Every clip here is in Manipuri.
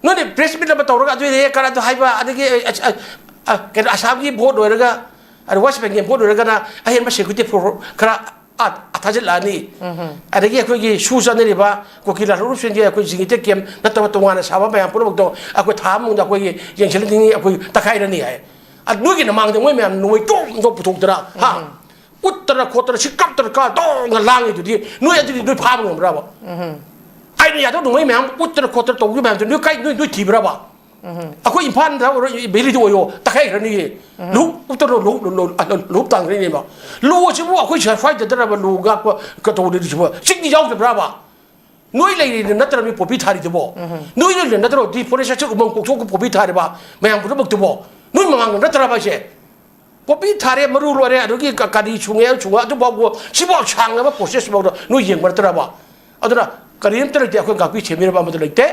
นู่นนี่เพรสมิดเรามาต่อแล้วกันด้วยเนี่ยการตัวไฮบ้าอันนี้แกอาสาที่โพสต์ด้วยแล้วก็อันว่าจะเป็นเกมโพสต์ด้วยแล้วกันนะเห็นมาเสียคุยที่โปรคราอัฐจันลานี่อันนี้คุยชูซันนี่ป่ะกูคิดแล้วรู้สึกยังคุยสิ่งที่เกมนั่นตัวตัวงานสาวไปอ่ะพูดบอกตัวคุยถามมึงจะคุยยังเช่นที่นี่คุยตะไคร้นี่ไอ้อันนู้นกินมังแต่ไม่แม่หน่วยจ้องจ้องถูกตระฮะอุตระโคตระชิกับตระก้าต้องกันล่างอยู่ที่นู้นยังจะด้วยภาพมึงเราบ่ไอ้เนี่ยต้องหน่วยแม่อุตระโคตระตรงอยู่แม่จะนู้นใกล้นู้นทีบเราบ่คุยอินพันธ์เราเบลีตัวโยตะไคร้นี่ลูกอุตระลูกต่างนี่บ่ลูกชิบุคุยเฉยไฟจะได้มาลูกก็ตัวนี้ชิบุสิ่งที่ยาวจะเราบ่นู้นเลยนั่นตระมีปบิธาริตัวบ่นู้นเลยนั่นตระที่พระเจ้าชุกมังกุกปบิธาริบ่แม่งพูดบอกตัวบ่นู้นมังนั่นตระบ่ใช่ปบิธาริมารู้ว่าเนี่ยรู้กี่การดีช่วงเอวช่วงตัวบอกว่าชิบุช่างนะว่าโปรเซสบอกตัวนู้นยังมันตระบ่อันนั้นการนี้ตระที่คุยกับพี่เชมีระบาดมันตระเตะ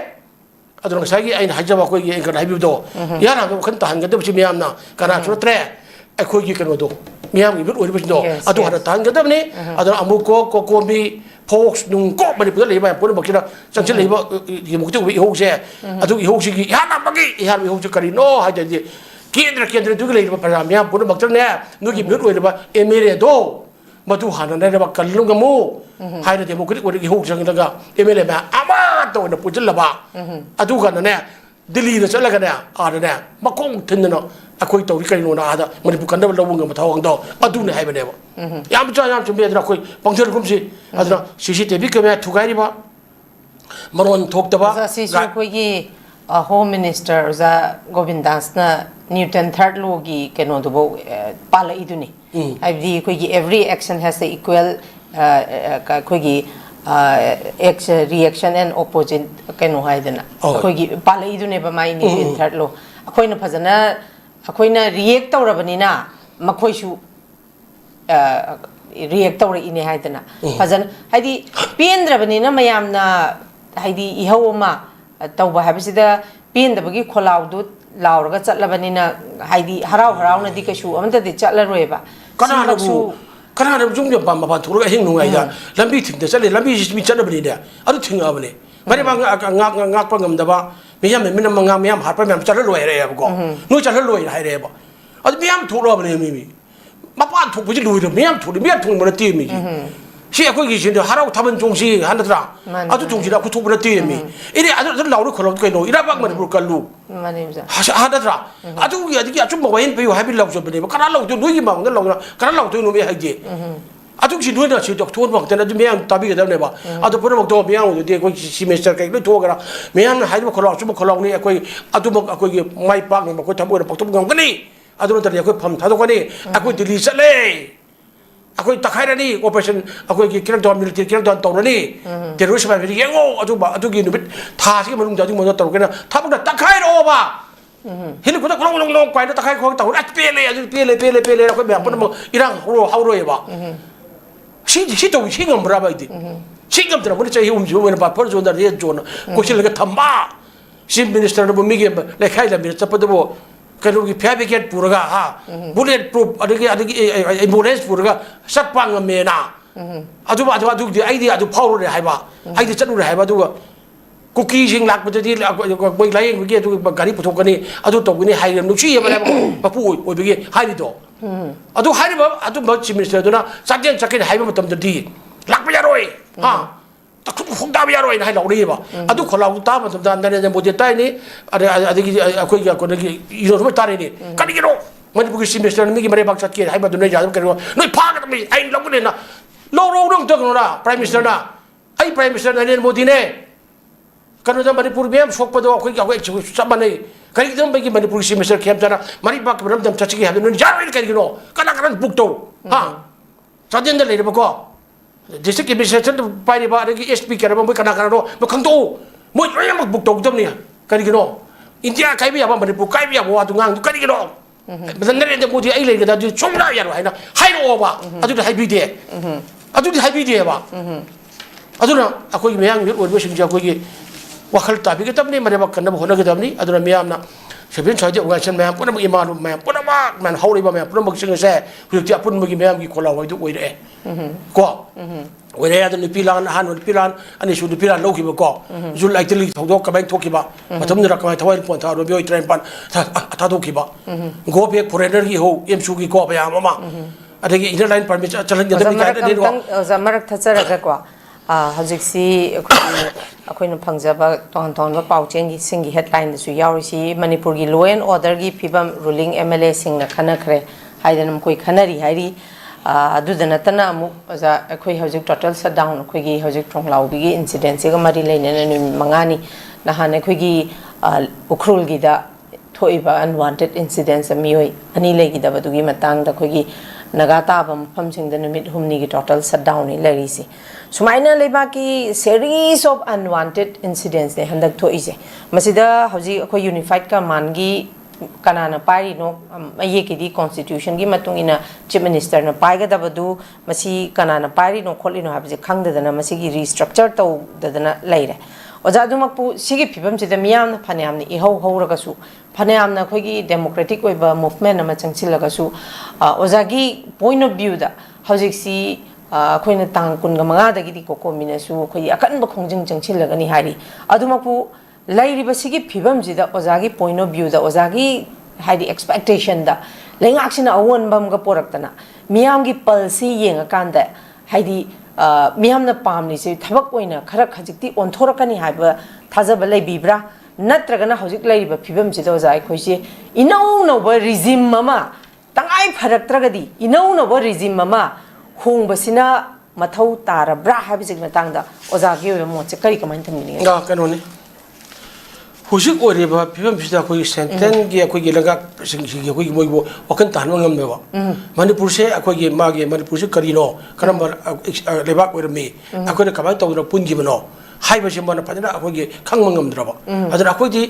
อันนั้นใช่กี่ไอ้หายใจว่าคุยยังกันหายไปตัวยาหนังก็ขันต่างกันแต่ไม่ใช่มีอันน่ะการนั้นชุดแร่ไอ้คุยกันว่าตัวมีอันมีรุ่นอื่นไม่ใช่ตัวอันนั้นหันต่างกันแต่เนี่ยอันนั้นอามุโกมีพกนุ่งก็ไม่ได้เพื่อเลยไปพูดบอกที่เราจังเช่นเลยว่าที่มุกที่วิหกเสียอันนั้นวิหกสิ่งยาหนังเมื่อกี้ยาวิหกจะการิโน่หายใจดีเกียร์ทุกเลยมาพยายามเนี่ยพูดบอกจังเนี่ยนู้นกี่รุ่นอื่นเลยว่าเอเมเรโดมาดูหันนั่นเลยว่ากันลุงกับมูหายใจมุกที่วิหกจังเลยก็เอเมเรแบบอามาตัวนั้นพูดจนละบ้าอันนั้นกันเนี่ยดิลีนะใช่แล้วกันเนี่ยเนี่ยมาคงทิ้งเนาะคุยตัวที่กันโน่นอามันบุกันได้เราวงกับมาท้องดอกอันนั้นให้ไปเนี่ยบ่ยามจ้ายามจุ่มเบียดเราคุยบางทีเราคุ้มสิอันนั้นCCTVก็ไม่ถูกไงดิบ่มันวันถูกแต่ว่าซีซูคุยHome Minister จะโกวินดัสนะNewton third law กีกันโน่นตัวปาละอีดูนี่ไอ้ดีคุย every action has the equal คุยreaction and opposite กันโน่นให้เดนะคุยปาละอีดูนี่ประมาณนี้ Newton third law คุยน่ะพัฒนาคุยน่ะ react ตัวเราแบบนี้นะมาคุยชู react ตัวเราอินให้เดนะพัฒนาให้ดีเปลี่ยนระแบบนี้นะไม่ยามนะให้ดีอีหัวมาตัวแบบให้สิเดเปลี่ยนแต่เมื่อกี้คนเราดูเราก็จัดระแบบนี้นะให้ดีฮารานะดีก็ชูมันจะดีจัดละรวยปะขนาดเราจุ่มเดียวปั๊มมาพันธุระเฮงหนุ่งไงจ้ะลำบีถึงแต่เสร็จลำบีมีจัดระแบบนี้เดียอันนี้ถึงเอาไปเลยไม่ได้บางงักปังงมแต่ว่าไม่ยามไม่นำงักไม่ยามหาไปไม่ยามจัดละรวยอะไรแบบก็นู้จัดละรวยอะไรอะไรแบบอันนี้ไม่ยามถูกรอบเลยมีมาป้านถูกไปจะรวยเลยไม่ยามถูกมันตีมีเชื่อคุยกันเดี๋ยวหาเราทำเป็นจงซีหันตราอันนี้จงซีเราคุยทุบมันตีมีอันนี้อันนี้เราดูคนเราเคยโน่อีรับบ้างมันบุกกันลูกหันตราอันนี้จุ่มมาไว้ไปอยู่ให้เป็นเราจบเลยเพราะการเราตัวนู้นยิ่งมากนั่นเราการเราตัวนู้นไม่ให้เจอันนี้สิ่งนู้นเนี่ยสิ่งที่ทุนบอกแต่นั่นจะไม่ยังตาบีกันได้ไหมบ้าอันนี้พูดบอกตัวไม่ยังเดี๋ยวคุยซีเมสเตอร์กันด้วยตัวกันละไม่ยังให้ดูคนเราจุ่มคนเราเนี่ยคุยอันนี้บอกคุยไม่ปังบอกคุยทำบุญบอกทุบงงกันนี่อันนี้ตอนนี้คุยพัมท่าตัวกันนี่คุยดีลิสเลยคุยตะไคร้นี่โอเปอเรชั่นคุยกิจการมิลิเตอร์กิจการตรงนี้เดี๋ยวรู้ใช่ไหมพี่ยังโง่อันนี้กินนุ่มท่าที่มันลุงจะที่มันจะตรงกันนะถ้ามันตะไคร้โอ้บ้าเห็นคนตะลงไปนะตะไคร้ของตะวันเปลี่ยนเลยเราคุยแบบมันอีร่างเขารวยบ้าชิตัวชิงกันบราบอีกชิงกันแต่มันจะหิวมันจะมันแบบพอจนได้เรียนจนกูเชื่อเลยก็ทำบ้าชิมมินิสเตอร์บุมิเกมเลยใครละมินิสเตอร์พอดีบ่กันรู้กี่แพ้ไปเก็ตปูระกาฮะบุลเลตพรูฟอันนี้ไอ้บูเลสปูระกาสัตว์ปังเมน่าอันนี้ดีไอ้ดีอันนี้พาวเลยหายบ้าไอ้ดีจัดเลยหายบ้าดูกุ๊กกี้ชิงหลักมันจะดีไปไล่เมื่อกี้ดูการนี้ปุถุกันนี่อันนี้ตกนี่หายเรื่องนุชชี่อะไรมาพูดโอ้ยเมื่อกี้หายนี่ตัวอันนี้หายแบบอันนี้แบบชิมมินิสเตอร์ตัวน่ะสักเดือนสักเดือนหายแบบมันทำจะดีหลักไม่ยารวยฮะแต่คุณตาไม่ยารวยนะให้เราดีป่ะอันนี้คนเราตามันทำได้ในโมเดลใต้นี่อะไรคุยกันคนนี้อีโร่ไม่ตานี่กันนี่กันมันพวกชิมมินิสเตอร์นี่ไม่ได้บังคับเกี่ยให้มาดูในยาต้องกันว่าน้อยพากันไม่ไอ้เราก็เนี่ยนะเราเรื่องตัวกันนะพรีมินิสเตอร์นะไอ้พรีมินิสเตอร์นั่นโมดีเนี่ยกันว่ามันปุ่นเบี้ยมชกไปดูคุยกันว่าสับมันนี่กันที่ต้องไปกินมันปุ่นชิมมินิสเตอร์เข้มจังนะมันอีกบักมันทำชัดชี้ให้ดูนี่ยารวยกันกินโน่กันนั่งบุกโตฮะสัตย์เดินเลยนะพวกก็District Administrationไปในบ้านที่ SP กันมันไม่กันกันโน่มันขังตู้มันยังมันบุกตกจำเนี่ยกันกินโน่อินเดียใครไม่อยากมันบุกใครไม่อยากว่าตุงงานกันกินโน่มันนั่นเองแต่กูที่ไอ้เลยก็ได้ช่วงได้ยังไงนะให้โน่บ้าอันนี้ให้บีเดียอันนี้ให้บีเดียบ้าอันนี้นะคุยไม่ยังอยู่วันวันสิ่งที่คุยว่าขลุ่ตาพี่ก็ทำนี่มันจะมากันนะคนนั้นก็ทำนี่อันนี้ไม่ยามนะเชื่อเป็นชายเจ้าของฉันไม่ยามปุ่นมันอิมานไม่ยามปุ่นมันเขาเลยไม่ยามปุ่นมันสิ่งเสียคือที่ปุ่นมันไม่ยามกี่คนเราไว้ทุกวันเลยก็ ꯋꯦꯔꯦ ꯑꯗ ꯅꯨꯄꯤ ꯂꯥꯟ ꯑꯍꯥꯟꯕ ꯅꯨꯄꯤ ꯂꯥꯟ ꯑꯅꯤꯁꯨ ꯅꯨꯄꯤ ꯂꯥꯟ ꯂꯧꯈꯤꯕꯀꯣ ꯖꯨꯟ 8ꯗ ꯊꯧꯗꯣꯛ ꯀꯃꯥꯏꯅ ꯊꯣꯛꯈꯤꯕ ꯃꯇꯝꯗꯨꯗ ꯀꯃꯥꯏꯅ ꯊꯋꯥꯏ ꯄꯣꯟ ꯊꯥꯔꯣ ꯃꯤꯑꯣꯏ 53 ꯊꯥꯗꯣꯛꯈꯤꯕ ꯒꯣ ꯕꯦꯛ ꯐꯣꯔꯦꯅꯔꯒꯤ ꯍꯧ ꯑꯦꯝꯁꯨꯒꯤ ꯀꯣ ꯃꯌꯥꯝ ꯑꯃ ꯑꯗꯒꯤ ꯏꯟꯅꯔ ꯂꯥꯏꯟ ꯄꯔꯃꯤꯠ ꯆꯜꯍꯟꯒꯗꯕꯅꯤ ꯀꯥꯏꯅ ꯑꯣꯖꯥ ꯃꯔꯛ ꯊꯠꯆꯔꯒꯀꯣ ꯍꯧꯖꯤꯛꯁꯤ ꯑꯩꯈꯣꯏꯅ ꯐꯪꯖꯕ ꯇꯣꯉꯥꯟ ꯇꯣꯉꯥꯟꯕ ꯄꯥꯎꯆꯦꯡꯒꯤ ꯍꯦꯗꯂꯥꯏꯟꯗꯁꯨ ꯌꯥꯎꯔꯤꯁꯤ ꯃꯅꯤꯄꯨꯔꯒꯤ ꯂꯣ ꯑꯦꯟ ꯑꯣꯔꯗꯔꯒꯤ ꯐꯤꯕꯝ ꯔꯨꯂꯤꯡ MLAꯁꯤꯡꯅ ꯈꯟꯅꯈ꯭ꯔꯦ ꯍꯥꯏꯗꯅ ꯃꯈꯣꯏ ꯈꯟꯅꯔꯤ ꯍꯥꯏꯔꯤ ꯑꯗꯨꯗ ꯅꯠꯇꯅ ꯑꯃꯨꯛ ꯑꯣꯖꯥ ꯑꯩꯈꯣꯏ ꯍꯧꯖꯤꯛ ꯇꯣꯇꯦꯜ ꯁꯠꯗꯥꯎꯟ ꯑꯩꯈꯣꯏꯒꯤ ꯍꯧꯖꯤꯛ ꯊꯣꯡꯂꯥꯎꯕꯤꯒꯤ ꯏꯟꯁꯤꯗꯦꯟꯁꯤꯒ ꯃꯔꯤ ꯂꯩꯅꯅ ꯅꯨꯃꯤꯠ 5ꯅꯤ ꯅꯍꯥꯟ ꯑꯩꯈꯣꯏꯒꯤ ꯎꯈ꯭ꯔꯨꯜꯒꯤꯗ ꯊꯣꯛꯏꯕ ꯑꯟꯋꯥꯟꯇꯦꯗ ꯏꯟꯁꯤꯗꯦꯟꯁ ꯃꯤꯑꯣꯏ 2 ꯂꯩꯈꯤꯗꯕꯗꯨꯒꯤ ꯃꯇꯥꯡꯗ ꯑꯩꯈꯣꯏꯒꯤ ꯅꯥꯒꯥ ꯇꯥꯕ ꯃꯐꯝꯁꯤꯡꯗ ꯅꯨꯃꯤꯠ 5ꯅꯤꯒꯤ ꯇꯣꯇꯦꯜ ꯁꯠꯗꯥꯎꯟꯅꯤ ꯂꯩꯔꯤꯁꯤ ꯁꯨꯃꯥꯏꯅ ꯂꯩꯕꯥꯛꯀꯤ ꯁꯦꯔꯤꯁ ꯑꯣꯐ ꯑꯟꯋꯥꯟꯇꯦꯗ ꯏꯟꯁꯤꯗꯦꯟꯁꯅꯦ ꯍꯟꯗꯛ ꯊꯣꯛꯏꯁꯦ ꯃꯁꯤꯗ ꯍꯧꯖꯤꯛ ꯑꯩꯈꯣꯏ ꯌꯨꯅꯤꯐꯥꯏꯗ ꯀꯃꯥꯟꯒꯤ ꯀꯅꯥꯅ ꯄꯥꯏꯔꯤꯅꯣ ꯃꯌꯦꯛꯀꯤꯗꯤ ꯀꯣꯟꯁꯇꯤꯇ꯭ꯌꯨꯁꯟꯒꯤ ꯃꯇꯨꯡ ꯏꯟꯅ ꯆꯤꯐ ꯃꯤꯅꯤꯁꯇꯔꯅ ꯄꯥꯏꯒꯗꯕꯗꯨ ꯃꯁꯤ ꯀꯅꯥꯅ ꯄꯥꯏꯔꯤꯅꯣ ꯈꯣꯠꯂꯤꯅꯣ ꯍꯥꯏꯕꯁꯦ ꯈꯪꯗꯗꯅ ꯃꯁꯤꯒꯤ ꯔꯤꯁꯇ꯭ꯔꯛꯆꯔ ꯇꯧꯗꯗꯅ ꯂꯩꯔꯦ ꯑꯣꯖꯥ ꯑꯗꯨꯃꯛꯄꯨ ꯁꯤꯒꯤ ꯐꯤꯕꯝꯁꯤꯗ ꯃꯤꯌꯥꯝꯅ ꯐꯅꯌꯥꯝꯅ ꯏꯍꯧ ꯍꯧꯔꯒꯁꯨ ꯐꯅꯌꯥꯝꯅ ꯑꯩꯈꯣꯏꯒꯤ ꯗꯦꯃꯣꯀ꯭ꯔꯦꯇꯤꯛ ꯑꯣꯏꯕ ꯃꯨꯚꯃꯦꯟ ꯑꯃ ꯆꯪꯁꯤꯜꯂꯒꯁꯨ ꯑꯣꯖꯥꯒꯤ ꯄꯣꯏꯟ ꯑꯣꯐ ꯚ꯭ꯌꯨꯗ ꯍꯧꯖꯤꯛꯁꯤ ꯑꯩꯈꯣꯏꯅ ꯇꯥꯡ 15ꯗꯒꯤꯗꯤ ꯀꯣꯀꯣꯃꯤꯅꯁꯨ ꯑꯩꯈꯣꯏꯒꯤ ꯑꯀꯟꯕ ꯈꯣꯡꯖꯪ ꯆꯪꯁꯤꯜꯂꯒꯅꯤ ꯍꯥꯏꯔꯤ ꯑꯗꯨꯃꯛꯄꯨ ꯂꯩꯔꯤꯕꯁꯤꯒꯤ ꯐꯤꯕꯝꯁꯤꯗ ꯑꯣꯖꯥꯒꯤ ꯄꯣꯏꯟ ꯑꯣꯐ ꯚ꯭ꯌꯨꯗ ꯑꯣꯖꯥꯒꯤ ꯍꯥꯏꯗꯤ ꯑꯦꯛꯁꯄꯦꯛꯇꯦꯁꯟꯗ ꯂꯩꯉꯥꯛꯁꯤꯅ ꯑꯑꯣꯟꯕ ꯑꯃꯒ ꯄꯣꯔꯛꯇꯅ ꯃꯤꯌꯥꯝꯒꯤ ꯄꯜꯁꯤ ꯌꯦꯡꯉꯀꯥꯟꯗ ꯍꯥꯏꯗꯤ ꯃꯤꯌꯥꯝꯅ ꯄꯥꯝꯂꯤꯁꯤ ꯊꯕꯛ ꯑꯣꯏꯅ ꯈꯔ ꯈꯖꯤꯛꯇꯤ ꯑꯣꯟꯊꯣꯔꯛꯀꯅꯤ ꯍꯥꯏꯕ ꯊꯥꯖꯕ ꯂꯩꯕꯤꯕ꯭ꯔꯥ ꯅꯠꯇ꯭ꯔꯒꯅ ꯍꯧꯖꯤꯛ ꯂꯩꯔꯤꯕ ꯐꯤꯕꯝꯁꯤꯗ ꯑꯣꯖꯥ ꯑꯩꯈꯣꯏꯁꯤ ꯏꯅꯧ ꯅꯧꯕ ꯔꯤꯖꯤꯝ ꯑꯃ ꯇꯉꯥꯏ ꯐꯔꯛꯇ꯭ꯔꯒꯗꯤ ꯏꯅꯧ ꯅꯧꯕ ꯔꯤꯖꯤꯝ ꯑꯃ ꯍꯣꯡꯕꯁꯤꯅ ꯃꯊꯧ ꯇꯥꯔꯕ꯭ꯔꯥ ꯍꯥꯏꯕꯁꯤꯒꯤ ꯃꯇꯥꯡꯗ ꯑꯣꯖꯥꯒꯤ ꯑꯣꯏꯕ ꯃꯣꯠꯁꯦ ꯀꯃꯥꯏꯅ ꯊꯝꯕꯤꯅꯤꯡꯉꯤ ꯀꯩꯅꯣꯅꯤ ꯍꯧꯖꯤꯛ ꯑꯣꯏꯔꯤꯕ ꯐꯤꯕꯝꯁꯤꯗ ꯑꯩꯈꯣꯏꯒꯤ ꯁꯦꯟꯇ꯭ꯔꯦꯜꯒꯤ ꯑꯩꯈꯣꯏꯒꯤ ꯂꯩꯉꯥꯛꯁꯤꯡꯁꯤꯒꯤ ꯑꯩꯈꯣꯏꯒꯤ ꯃꯣꯏꯕꯨ ꯋꯥꯈꯜ ꯇꯥꯍꯟꯕ ꯉꯝꯗꯕ ꯃꯅꯤꯄꯨꯔꯁꯦ ꯑꯩꯈꯣꯏꯒꯤ ꯃꯥꯒꯤ ꯃꯅꯤꯄꯨꯔꯁꯦ ꯀꯔꯤꯅꯣ ꯀꯔꯝꯕ ꯂꯩꯕꯥꯛ ꯑꯣꯏꯔꯝꯃꯤ ꯑꯩꯈꯣꯏꯅ ꯀꯃꯥꯏꯅ ꯇꯧꯗꯅ ꯄꯨꯟꯈꯤꯕꯅꯣ ꯍꯥꯏꯕꯁꯤ ꯃꯣꯏꯅ ꯐꯖꯅ ꯑꯩꯈꯣꯏꯒꯤ ꯈꯪꯕ ꯉꯝꯗ꯭ꯔꯕ ꯑꯗꯨꯅ ꯑꯩꯈꯣꯏꯗꯤ